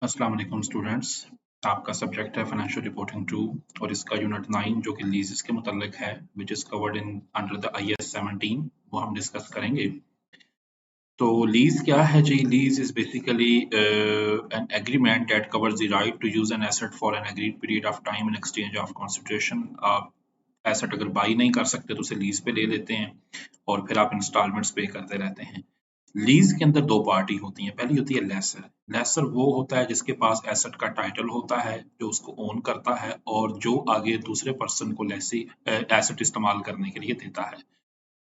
अस्सलाम वालेकुम स्टूडेंट्स। आपका सब्जेक्ट है फाइनेंशियल रिपोर्टिंग 2 और इसका यूनिट 9 जो कि लीजेस के मुतालिक है which is covered in under the IS 17 वो हम डिस्कस करेंगे। तो लीज क्या है जी? Lease is basically an agreement that covers the right to use an asset for an agreed period of time in exchange of consideration. आप asset अगर buy नहीं कर सकते तो उसे लीज पे ले लेते हैं और फिर आप इंस्टॉलमेंट्स पे करते रहते हैं। लीज के अंदर दो पार्टी होती हैं। पहली होती है लेसर। लेसर वो होता है जिसके पास एसेट का टाइटल होता है, जो उसको ओन करता है और जो आगे दूसरे पर्सन को लेसी एसेट इस्तेमाल करने के लिए देता है।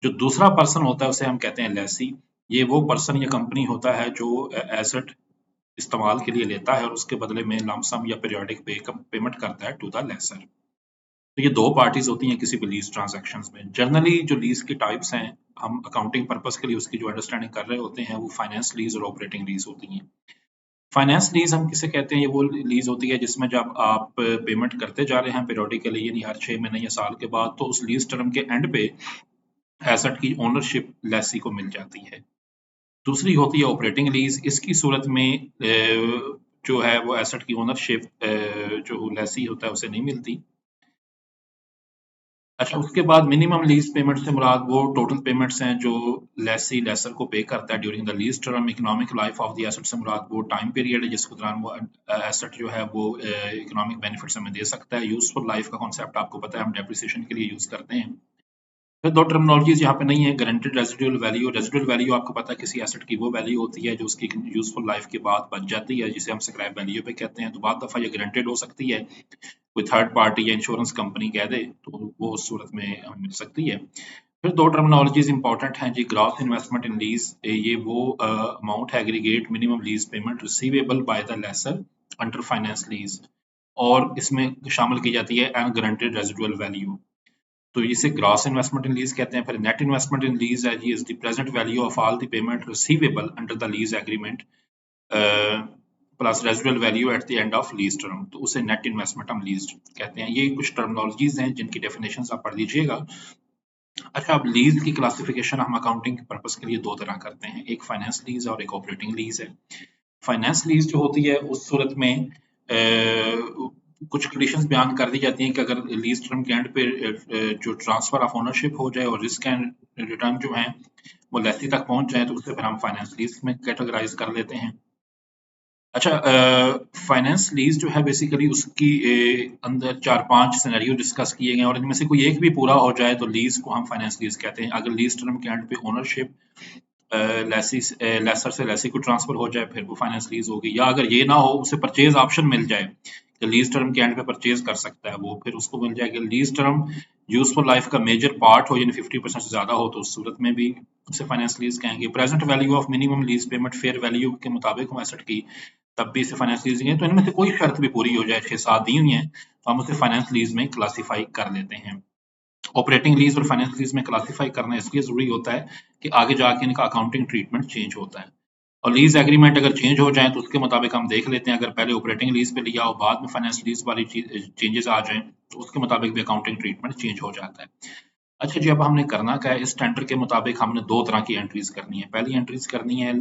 जो दूसरा पर्सन होता है उसे हम कहते हैं लेसी। ये वो पर्सन या कंपनी होता है जो एसेट इस्तेमाल के लिए लेता है और उसके बदले में लमसम या पीरियोडिक पेमेंट करता है टू द लेसर। तो ये दो पार्टीज होती हैं किसी भी लीज ट्रांजैक्शंस में। जनरली जो लीज की टाइप्स हैं, हम अकाउंटिंग पर्पस के लिए उसकी जो अंडरस्टैंडिंग कर रहे होते हैं वो फाइनेंस लीज और ऑपरेटिंग लीज होती हैं। फाइनेंस लीज हम किसे कहते हैं? ये वो लीज होती है जिसमें जब आप पेमेंट करते जा रहे हैं पीरियोडिकली, यानी हर 6 महीने या साल के बाद, तो उस लीज टर्म के एंड पे एसेट की ओनरशिप लेसी को मिल जाती है। दूसरी होती है ऑपरेटिंग लीज। इसकी सूरत में जो है वो एसेट की ओनरशिप जो लेसी होता है उसे नहीं मिलती। अच्छा, उसके बाद मिनिमम लीज पेमेंट से मुराद वो टोटल पेमेंट्स हैं जो लेसी लेसर को पे करता है during the lease term. Economic life of the asset से मुराद वो टाइम पीरियड है जिसके दौरान वो एसेट जो है वो इकोनॉमिक बेनिफिट्स हमें दे सकता है। यूजफुल लाइफ का कॉन्सेप्ट आपको पता है, हम डेप्रिसिएशन के लिए यूज करते हैं। फिर दो टर्मिनोलॉजीज यहाँ पे नहीं है, guaranteed residual value. Residual value आपको पता है किसी एसेट की वो वैल्यू होती है जो उसकी यूजफुल लाइफ के बाद बच जाती है, जिसे हम स्क्रैप वैल्यू पे कहते हैं। तो बाद दफा ये गारंटेड हो सकती है, कोई थर्ड पार्टी या इंश्योरेंस कंपनी कह दे तो वो उस सूरत में हमें मिल सकती है। फिर दो टर्मिनोलॉजीज इंपॉर्टेंट हैं जी। ग्रॉस इन्वेस्टमेंट इन लीज, ये वो अमाउंट है, aggregate minimum lease payment receivable by the lessor under finance lease, और इसमें शामिल की जाती है अनगारंटेड रेजिडुअल वैल्यू। तो इसे ग्रॉस इन्वेस्टमेंट इन लीज कहते हैं। फिर नेट इन्वेस्टमेंट इन लीज है जी, is the present value of all the payment receivable under the lease agreement plus residual value at the end of lease term, तो उसे net investment हम lease कहते हैं। ये कुछ टर्मिनोलॉजीज हैं जिनकी डेफिनेशंस आप पढ़ लीजिएगा। अच्छा, अब लीज की क्लासिफिकेशन हम अकाउंटिंग के पर्पस के लिए दो तरह करते हैं, एक फाइनेंस लीज और एक ऑपरेटिंग लीज है। फाइनेंस लीज जो होती है उस सूरत में कुछ कंडीशंस बयान कर दी जाती हैं कि अगर लीज टर्म के एंड पे जो ट्रांसफर ऑफ ओनरशिप हो जाए और रिस्क एंड रिटर्न जो है वो लेसी तक पहुंच जाए तो उसे फिर हम फाइनेंस लीज में कैटेगराइज कर लेते हैं। अच्छा, फाइनेंस लीज जो है बेसिकली उसकी अंदर 4-5 सिनेरियो डिस्कस किए गए हैं और इनमें से कोई एक भी पूरा हो जाए तो लीज को हम फाइनेंस लीज कहते हैं। अगर लीज टर्म के एंड पे ओनरशिप लेसर से लेसी को ट्रांसफर हो जाए फिर वो फाइनेंस लीज होगी, या अगर ये ना हो उसे परचेज ऑप्शन मिल जाए कि लीज टर्म के एंड पे परचेज कर सकता है वो, फिर उसको मिल जाएगा लीज टर्म यूजफुल लाइफ का मेजर पार्ट हो, यानी 50% से ज्यादा हो, तो उस सूरत में भी उसे फाइनेंस लीज कहेंगे। Present value of minimum lease payment fair value के मुताबिक हो एसेट की, तब भी इसे फाइनेंस लीज है। तो इनमें से कोई शर्त भी पूरी हो जाए, 6-7 दी हुई है, तो हम उसे फाइनेंस लीज में क्लासीफाई कर लेते हैं। ऑपरेटिंग लीज और फाइनेंस लीज में क्लासीफाई करना इसलिए जरूरी होता है कि आगे जाके इनका अकाउंटिंग ट्रीटमेंट चेंज होता है। और लीज एग्रीमेंट अगर चेंज हो जाए तो उसके मुताबिक हम देख लेते हैं, अगर पहले ऑपरेटिंग लीज पे लिया हो बाद में फाइनेंस लीज वाली चेंजेस आ जाएं तो उसके मुताबिक भी अकाउंटिंग ट्रीटमेंट चेंज हो जाता है। अच्छा जी, अब हमने करना क्या है, इस टेंडर के मुताबिक हमने दो तरह की एंट्रीज करनी है। पहली एंट्रीज करनी है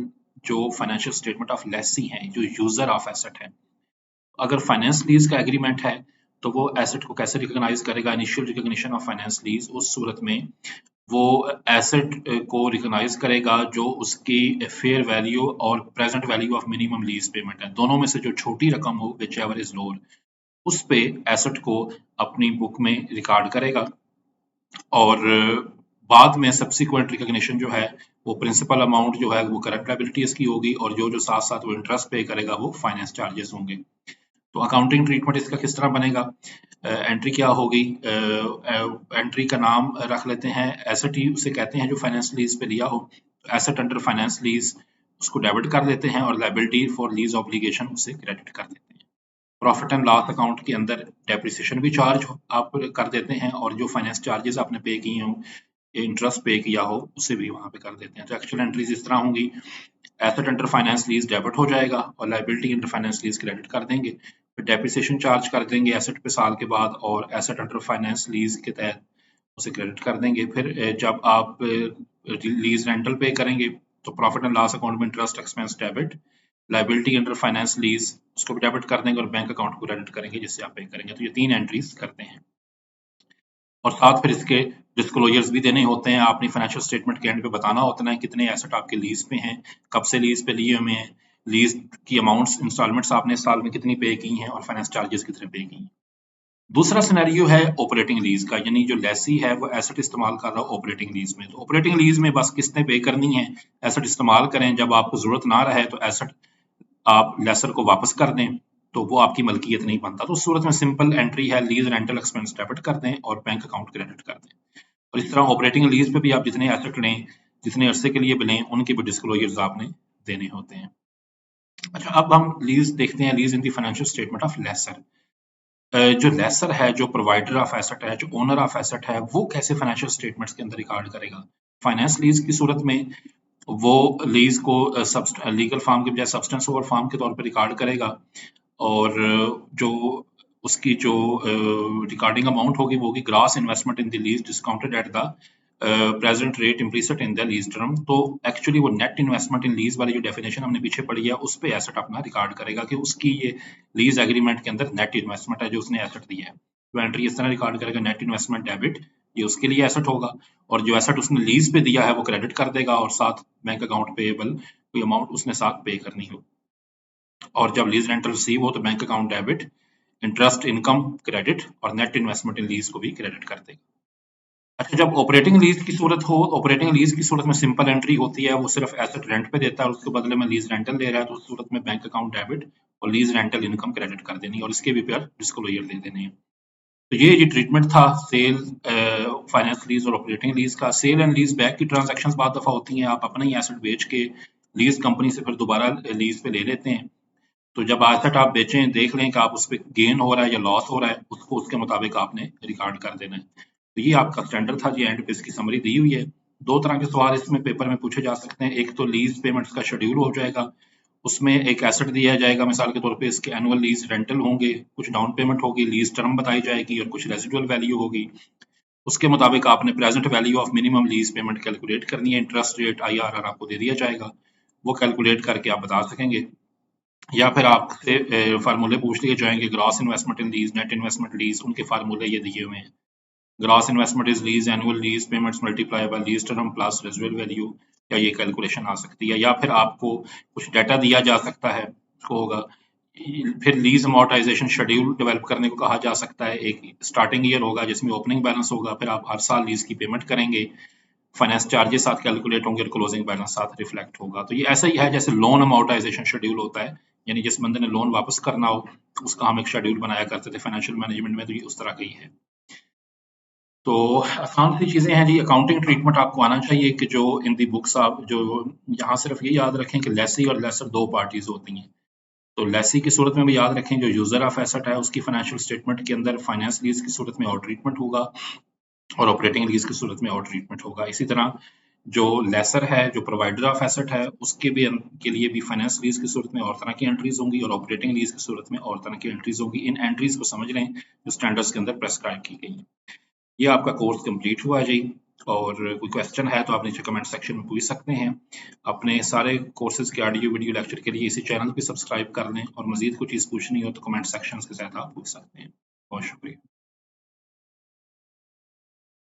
जो फाइनेंशियल स्टेटमेंट ऑफ लेसी है, जो यूजर ऑफ एसेट है। अगर फाइनेंस लीज का एग्रीमेंट है तो वो एसेट को कैसे रिकॉग्नाइज करेगा? Initial recognition of finance lease, उस सूरत में वो एसेट को रिकॉग्नाइज करेगा जो उसकी फेयर वैल्यू और present value of minimum lease payment है, दोनों में से जो छोटी रकम हो, विच एवर इज लोअर, उस पे एसेट को अपनी बुक में रिकॉर्ड करेगा। और बाद में सब्सिक्वेंट रिकॉग्निशन जो है वो प्रिंसिपल अमाउंट जो है वो करंट लायबिलिटीज की होगी और जो जो साथ साथ वो इंटरेस्ट पे करेगा वो फाइनेंस चार्जेस होंगे। तो अकाउंटिंग ट्रीटमेंट इसका किस तरह बनेगा? एंट्री क्या होगी? एंट्री का नाम रख लेते हैं एसेट ही उसे कहते हैं जो फाइनेंस लीज पे लिया हो। एसेट अंडर फाइनेंस लीज उसको डेबिट कर देते हैं और लायबिलिटी फॉर लीज ऑब्लिगेशन उसे क्रेडिट कर देते हैं। प्रॉफिट एंड लॉस अकाउंट के अंदर डेप्रिसिएशन भी चार्ज आप कर देते हैं और जो फाइनेंस चार्जेस आपने पे किए हों, इंटरेस्ट पे किया हो, उसे भी वहां पे कर देते हैं। तो एक्चुअल एंट्रीज इस तरह होंगी, asset under finance lease debit हो जाएगा और liability under finance lease credit कर देंगे। फिर डेप्रिसिएशन चार्ज कर देंगे एसेट पे साल के बाद और एसेट अंडर फाइनेंस लीज के तहत उसे क्रेडिट कर देंगे। फिर जब आप लीज रेंटल पे करेंगे तो प्रॉफिट एंड लॉस अकाउंट में interest expense debit, liability under finance lease उसको भी डेबिट कर देंगे और बैंक अकाउंट को क्रेडिट करेंगे जिससे आप पे करेंगे। तो ये 3 एंट्रीज करते हैं और साथ फिर इसके डिस्क्लोजर्स भी देने होते हैं। आपने फाइनेंशियल स्टेटमेंट के एंड पे बताना होता है कितने एसेट आपके लीज पे हैं, कब से लीज पे लिए हुए हैं, लीज की अमाउंट्स इंस्टॉलमेंट्स आपने साल में कितनी पे की हैं और फाइनेंस चार्जेस कितने पे की हैं। दूसरा सिनेरियो है ऑपरेटिंग लीज का, यानी जो लेसी है वो एसेट इस्तेमाल कर रहा है ऑपरेटिंग लीज में। तो ऑपरेटिंग लीज में बस किस्तें पे करनी है, एसेट इस्तेमाल करें, जब आपको जरूरत ना रहे तो एसेट आप लेसर को वापस कर दें तो वो आपकी मलकियत नहीं बनता। तो उस सूरत में सिंपल एंट्री है लीज रेंटल एक्सपेंस डेबिट कर दें और बैंक अकाउंट क्रेडिट कर दें। और इस तरह ऑपरेटिंग लीज पे भी आप जितने एसेट लें, जितने अरसे के लिए भी लें, उनके भी डिस्क्लोजर्स आपने देने होते हैं। अच्छा, अब हम लीज देखते हैं, lease in the financial statement of lessor. जो लेसर है, जो प्रोवाइडर ऑफ एसेट है, जो ओनर ऑफ एसेट है, वो कैसे फाइनेंशियल स्टेटमेंट्स के अंदर रिकॉर्ड करेगा। फाइनेंस लीज की सूरत में वो लीज को लीगल फॉर्म के बजाय सब्सटेंस ओवर फॉर्म के तौर पर रिकॉर्ड करेगा और जो उसकी जो रिकॉर्डिंग अमाउंट होगी वो होगी gross investment in the lease discounted at the present rate implicit in the lease term. तो एक्चुअली वो नेट इन्वेस्टमेंट इन लीज वाली जो डेफिनेशन हमने पीछे पढ़ी है उस पे एसेट अपना रिकॉर्ड करेगा कि उसकी ये लीज एग्रीमेंट के अंदर नेट इन्वेस्टमेंट है जो उसने एसेट दिया है। तो एंट्री इस तरह रिकॉर्ड करेगा, नेट इन्वेस्टमेंट डेबिट, ये उसके लिए एसेट होगा और जो एसेट उसने लीज पे दिया है वो क्रेडिट कर देगा और साथ बैंक अकाउंट पेएबल कोई अमाउंट उसने साथ पे करनी हो। और जब लीज रेंटल रिसीव हो तो bank account debit, interest income credit और नेट इन्वेस्टमेंट इन लीज को भी क्रेडिट कर देगा। अच्छा, जब ऑपरेटिंग लीज की सूरत हो, ऑपरेटिंग लीज की सूरत में सिंपल एंट्री होती है, वो सिर्फ एसेट रेंट पे देता है और उसके बदले में लीज रेंटल दे रहा है, तो उस सूरत में बैंक अकाउंट डेबिट और लीज रेंटल इनकम क्रेडिट कर देनी और इसके भी फिर डिस्क्लोजर दे देने हैं। तो ये ट्रीटमेंट था सेल, फाइनेंस लीज और ऑपरेटिंग लीज का। सेल एंड लीज बैक की ट्रांजैक्शंस बहुत दफा होती हैं, आप अपना ही एसेट बेच के लीज कंपनी से फिर दोबारा लीज पे ले लेते हैं। तो जब एसेट आप बेचें, देख लें कि आप उस पर गेन हो रहा है या लॉस हो रहा है, उसको उसके मुताबिक आपने रिकॉर्ड कर देना है। तो ये आपका स्टैंडर्ड था जी, एंड पे इसकी समरी दी हुई है। दो तरह के सवाल इसमें पेपर में पूछे जा सकते हैं। एक तो लीज पेमेंट्स का शेड्यूल हो जाएगा, उसमें एक एसेट दिया जाएगा, मिसाल के तौर पे इसके एनुअल लीज रेंटल होंगे, कुछ डाउन पेमेंट होगी, लीज टर्म बताई जाएगी और कुछ रेजिडुअल वैल्यू होगी। उसके मुताबिक आपने present value of minimum lease payment calculate करनी है, इंटरेस्ट रेट IRR आपको दे दिया जाएगा, वो कैलकुलेट करके आप बता सकेंगे। या फिर आपसे फार्मूले पूछ लिए जाएंगे, gross investment in lease, net investment lease, उनके फार्मूले ये दिए हुए हैं। Gross investment is lease annual lease payments multiply by lease term plus residual value, या ये कैलकुलेशन आ सकती है। या फिर आपको कुछ डाटा दिया जा सकता है, उसको होगा फिर लीज अमोर्टाइजेशन शेड्यूल डेवलप करने को कहा जा सकता है। एक स्टार्टिंग ईयर होगा जिसमें ओपनिंग बैलेंस होगा, फिर आप हर साल लीज की पेमेंट करेंगे, फाइनेंस चार्जेस साथ कैलकुलेट होंगे और क्लोजिंग बैलेंस साथ रिफ्लेक्ट होगा। तो ये ऐसा ही है जैसे लोन अमोर्टाइजेशन शेड्यूल होता है, यानी जिस बंदे ने लोन वापस करना हो उसका हम एक शेड्यूल बनाया करते थे फाइनेंशियल मैनेजमेंट में, तो ये उस तरह का ही है। तो आसान सी चीजें हैं जी। अकाउंटिंग ट्रीटमेंट आपको आना चाहिए कि जो इन दी बुक्स आप जो यहाँ सिर्फ ये याद रखें कि लेसी और लेसर दो पार्टीज होती हैं। तो लेसी की सूरत में भी याद रखें जो यूजर ऑफ एसेट है उसकी फाइनेंशियल स्टेटमेंट के अंदर फाइनेंस लीज की सूरत में और ट्रीटमेंट होगा और ऑपरेटिंग लीज की सूरत में और ट्रीटमेंट होगा। इसी तरह जो लेसर है, जो प्रोवाइडर ऑफ एसेट है, उसके भी के लिए भी फाइनेंस लीज की सूरत में और तरह की एंट्रीज होंगी और ऑपरेटिंग लीज की सूरत में और तरह की एंट्रीज होंगी। इन एंट्रीज को समझ लें जो स्टैंडर्ड्स के अंदर प्रेस्क्राइब की गई है। ये आपका कोर्स कंप्लीट हुआ जी, और कोई क्वेश्चन है तो आप नीचे कमेंट सेक्शन में पूछ सकते हैं। अपने सारे कोर्सेज के ऑडियो वीडियो लेक्चर के लिए इसी चैनल पे सब्सक्राइब कर लें और मजीद कोई चीज़ पूछनी हो तो कमेंट सेक्शन के साथ आप पूछ सकते हैं। बहुत शुक्रिया।